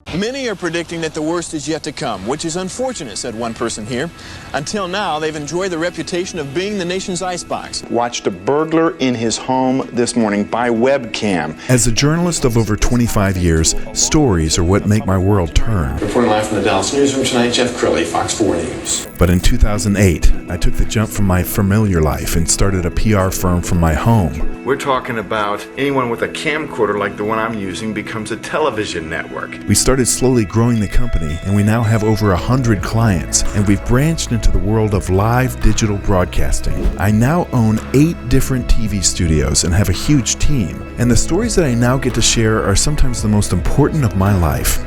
Many are predicting that the worst is yet to come, which is unfortunate, said one person here. Until now, they've enjoyed the reputation of being the nation's icebox. Watched a burglar in his home this morning by webcam. As a journalist of over 25 years, stories are what make my world turn. Reporting live from the Dallas newsroom tonight, Jeff Crilley, Fox 4 News. But in 2008, I took the jump from my familiar life and started a PR firm from my home. We're talking about anyone with a camcorder like the one I'm using becomes a television network. We started slowly growing the company, and we now have over 100 clients, and we've branched into the world of live digital broadcasting. I now own 8 different TV studios and have a huge team, and the stories that I now get to share are sometimes the most important of my life.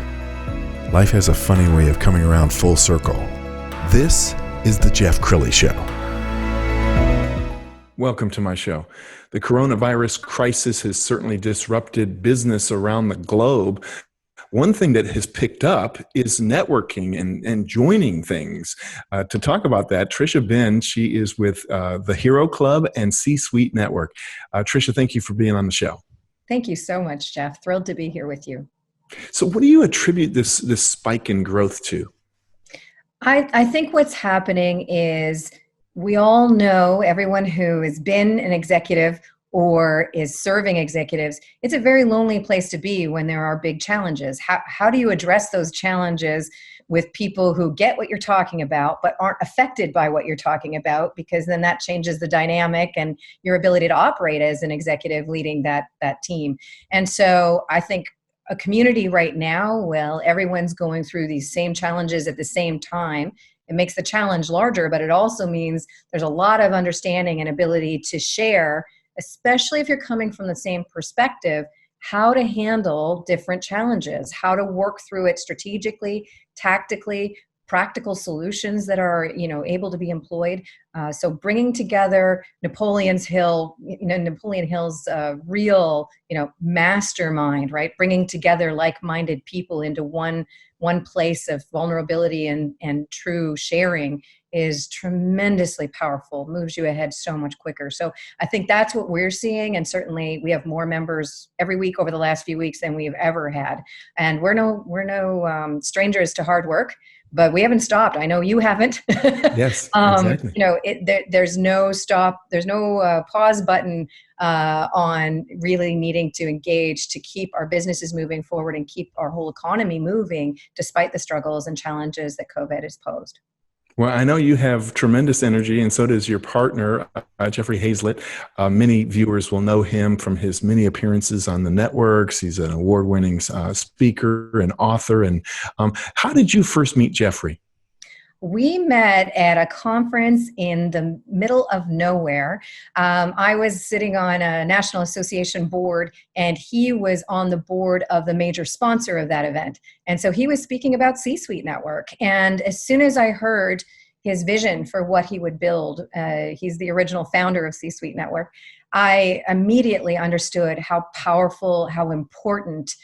Life has a funny way of coming around full circle. This is the Jeff Crilley Show. Welcome to my show. The coronavirus crisis has certainly disrupted business around the globe. One thing that has picked up is networking and joining things. To talk about that, Tricia Benn, she is with the Hero Club and C-Suite Network. Tricia, thank you for being on the show. Thank you so much, Jeff. Thrilled to be here with you. So what do you attribute this spike in growth to? I think what's happening is we all know, everyone who has been an executive or is serving executives, it's a very lonely place to be when there are big challenges. How do you address those challenges with people who get what you're talking about but aren't affected by what you're talking about? Because then that changes the dynamic and your ability to operate as an executive leading that team. And so I think a community right now, well, everyone's going through these same challenges at the same time. It makes the challenge larger, but it also means there's a lot of understanding and ability to share, especially if you're coming from the same perspective, how to handle different challenges, how to work through it strategically, tactically, practical solutions that are, able to be employed. So bringing together Napoleon Hill's real, mastermind, right? Bringing together like-minded people into one place of vulnerability and true sharing is tremendously powerful, moves you ahead so much quicker. So I think that's what we're seeing. And certainly we have more members every week over the last few weeks than we've ever had. And we're no strangers to hard work, but we haven't stopped. I know you haven't. Yes, exactly. There's no stop. There's no pause button on really needing to engage to keep our businesses moving forward and keep our whole economy moving despite the struggles and challenges that COVID has posed. Well, I know you have tremendous energy, and so does your partner, Jeffrey Hazlett. Many viewers will know him from his many appearances on the networks. He's an award-winning speaker and author. And how did you first meet Jeffrey? We met at a conference in the middle of nowhere. I was sitting on a National Association board, and he was on the board of the major sponsor of that event. And so he was speaking about C-Suite Network. And as soon as I heard his vision for what he would build, he's the original founder of C-Suite Network, I immediately understood how powerful, how important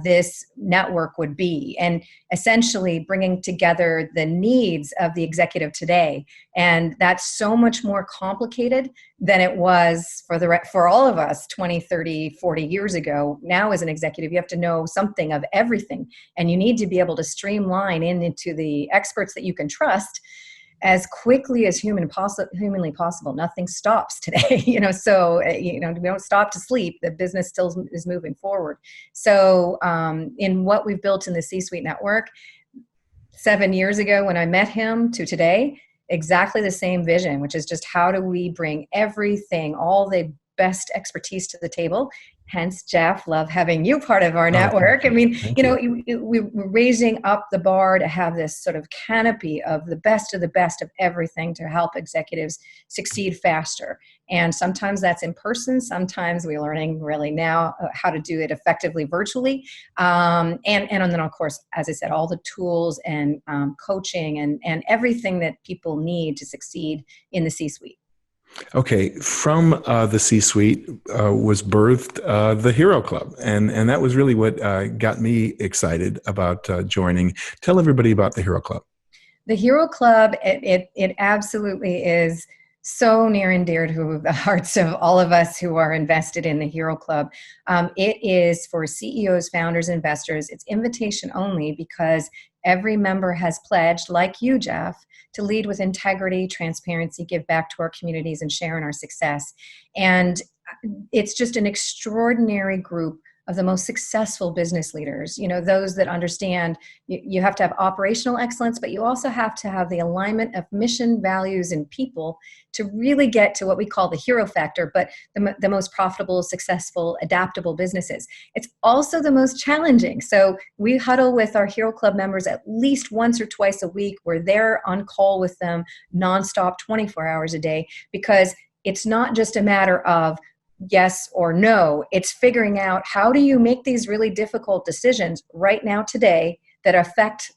this network would be, and essentially bringing together the needs of the executive today. And that's so much more complicated than it was for all of us 20, 30, 40 years ago. Now as an executive, you have to know something of everything, and you need to be able to streamline into the experts that you can trust as quickly as humanly possible. Nothing stops today, we don't stop to sleep. The business still is moving forward. So in what we've built in the C-Suite Network, 7 years ago when I met him to today, exactly the same vision, which is just how do we bring everything, all the best expertise to the table. Hence, Jeff, love having you part of our network. I mean, we're raising up the bar to have this sort of canopy of the best of everything to help executives succeed faster. And sometimes that's in person. Sometimes we're learning really now how to do it effectively virtually. And then, of course, as I said, all the tools and coaching and everything that people need to succeed in the C-suite. Okay, from the C-Suite was birthed the Hero Club, and that was really what got me excited about joining. Tell everybody about the Hero Club. The Hero Club, it absolutely is So near and dear to the hearts of all of us who are invested in the Hero Club. It is for CEOs, founders, investors. It's invitation only because every member has pledged, like you, Jeff, to lead with integrity, transparency, give back to our communities, and share in our success. And it's just an extraordinary group of the most successful business leaders, those that understand you have to have operational excellence, but you also have to have the alignment of mission, values, and people to really get to what we call the hero factor, but the most profitable, successful, adaptable businesses. It's also the most challenging. So we huddle with our Hero Club members at least once or twice a week. We're there on call with them nonstop, 24 hours a day, because it's not just a matter of yes or no. It's figuring out how do you make these really difficult decisions right now today that affect,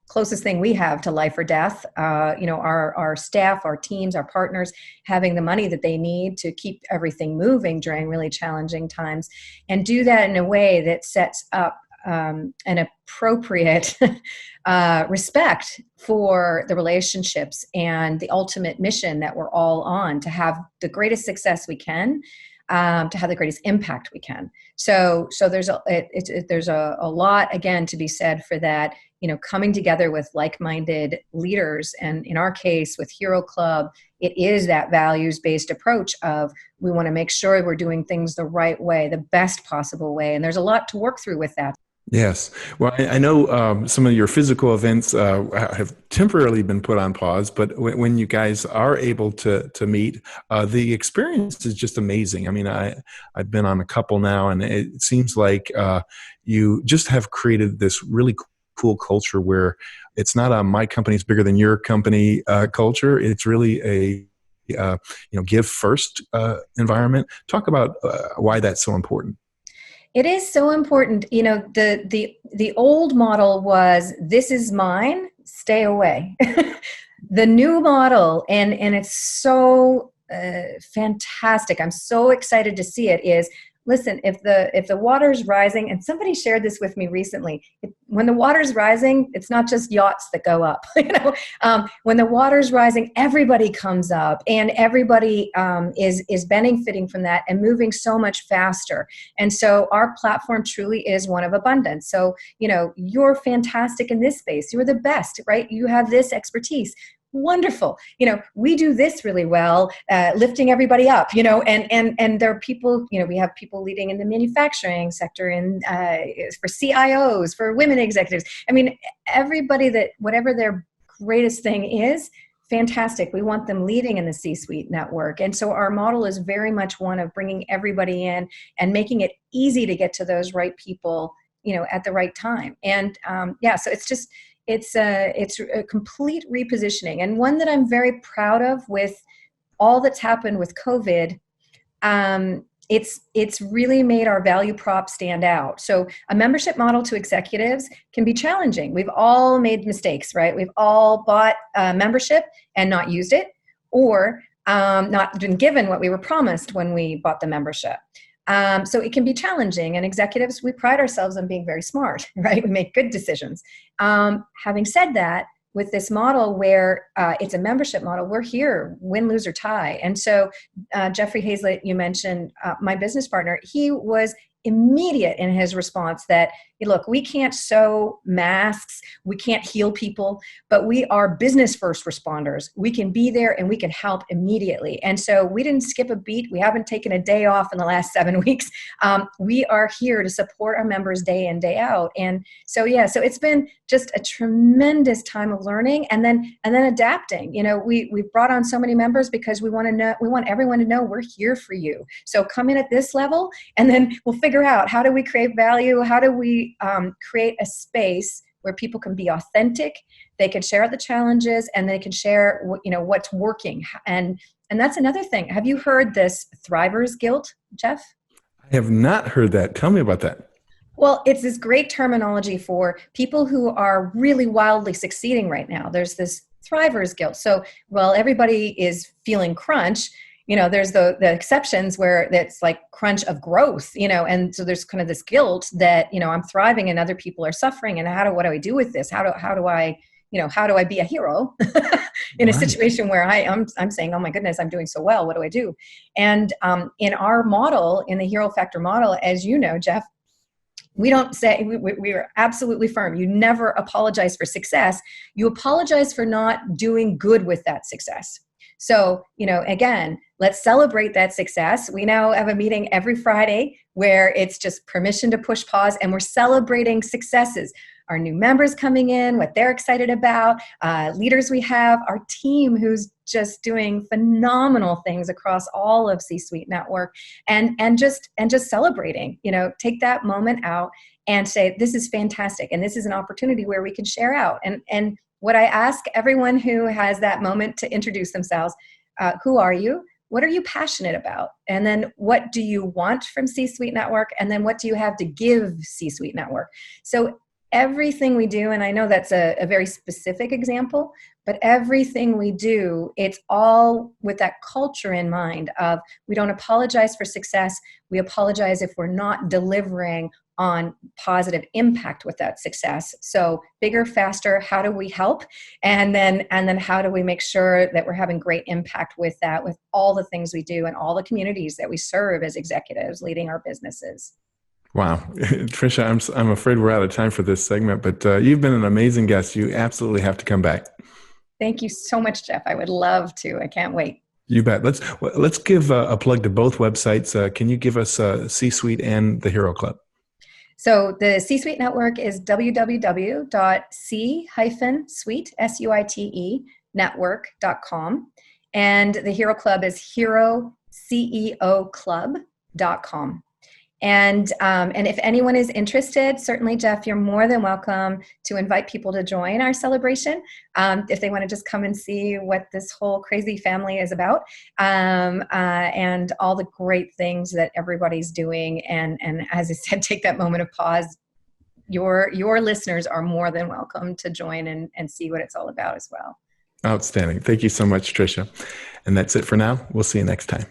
closest thing we have to life or death, our staff, our teams, our partners, having the money that they need to keep everything moving during really challenging times, and do that in a way that sets up an appropriate respect for the relationships and the ultimate mission that we're all on, to have the greatest success we can, to have the greatest impact we can. So there's a lot, again, to be said for that, coming together with like-minded leaders. And in our case with Hero Club, it is that values-based approach of we want to make sure we're doing things the right way, the best possible way. And there's a lot to work through with that. Yes. Well, I know some of your physical events have temporarily been put on pause, but when you guys are able to meet, the experience is just amazing. I mean, I've been on a couple now, and it seems like you just have created this really cool culture where it's not a my company's bigger than your company culture. It's really a give first environment. Talk about why that's so important. It is so important. The old model was, this is mine, stay away. The new model, and it's so fantastic. I'm so excited to see it, is, listen, if the water's rising, and somebody shared this with me recently, when the water's rising, it's not just yachts that go up. When the water's rising, everybody comes up, and everybody is benefiting from that and moving so much faster. And so our platform truly is one of abundance. So, you're fantastic in this space. You're the best, right? You have this expertise. Wonderful. We do this really well, lifting everybody up, and there are people, we have people leading in the manufacturing sector, and for CIOs, for women executives. I mean, everybody that whatever their greatest thing is, fantastic. We want them leading in the C-suite network. And so our model is very much one of bringing everybody in and making it easy to get to those right people, at the right time. And so it's a complete repositioning, and one that I'm very proud of with all that's happened with COVID. It's really made our value prop stand out. So a membership model to executives can be challenging. We've all made mistakes, right? We've all bought a membership and not used it, or not been given what we were promised when we bought the membership. So it can be challenging, and executives, we pride ourselves on being very smart, right? We make good decisions. Having said that, with this model where it's a membership model, we're here, win, lose, or tie. And so Jeffrey Hazlett, you mentioned, my business partner, he was immediate in his response that, look, we can't sew masks, we can't heal people, but we are business first responders. We can be there and we can help immediately. And so we didn't skip a beat. We haven't taken a day off in the last 7 weeks. We are here to support our members day in, day out. And so, so it's been just a tremendous time of learning and then adapting. We've brought on so many members because we want everyone to know we're here for you. So come in at this level, and then we'll figure out, how do we create value? How do we create a space where people can be authentic, they can share the challenges, and they can share what's working. And that's another thing. Have you heard this thriver's guilt, Jeff? I have not heard that. Tell me about that. Well, it's this great terminology for people who are really wildly succeeding right now. There's this thriver's guilt. So, everybody is feeling crunch. There's the exceptions where it's like crunch of growth, and so there's kind of this guilt that, I'm thriving and other people are suffering. And what do I do with this? How do I, how do I be a hero in a situation where I'm saying, oh my goodness, I'm doing so well. What do I do? And in our model, in the Hero Factor model, as you know, Jeff, we don't say, we are absolutely firm. You never apologize for success. You apologize for not doing good with that success. So, again, let's celebrate that success. We now have a meeting every Friday where it's just permission to push pause, and we're celebrating successes. Our new members coming in, what they're excited about, leaders we have, our team who's just doing phenomenal things across all of C-Suite Network, and just celebrating. Take that moment out and say, this is fantastic, and this is an opportunity where we can share out. And what I ask everyone who has that moment to introduce themselves, who are you? What are you passionate about? And then what do you want from C-Suite Network? And then what do you have to give C-Suite Network? So everything we do, and I know that's a very specific example, but everything we do, it's all with that culture in mind of we don't apologize for success. We apologize if we're not delivering on positive impact with that success. So bigger, faster, how do we help? And then how do we make sure that we're having great impact with that, with all the things we do and all the communities that we serve as executives leading our businesses. Wow. Tricia, I'm afraid we're out of time for this segment, but you've been an amazing guest. You absolutely have to come back. Thank you so much, Jeff. I would love to. I can't wait. You bet. Let's give a plug to both websites. Can you give us C-Suite and the Hero Club? So the C-Suite Network is www.c-suite, S-U-I-T-E, network.com. And the Hero Club is heroceoclub.com. And if anyone is interested, certainly, Jeff, you're more than welcome to invite people to join our celebration. If they want to just come and see what this whole crazy family is about, and all the great things that everybody's doing. And as I said, take that moment of pause. Your listeners are more than welcome to join and see what it's all about as well. Outstanding. Thank you so much, Tricia. And that's it for now. We'll see you next time.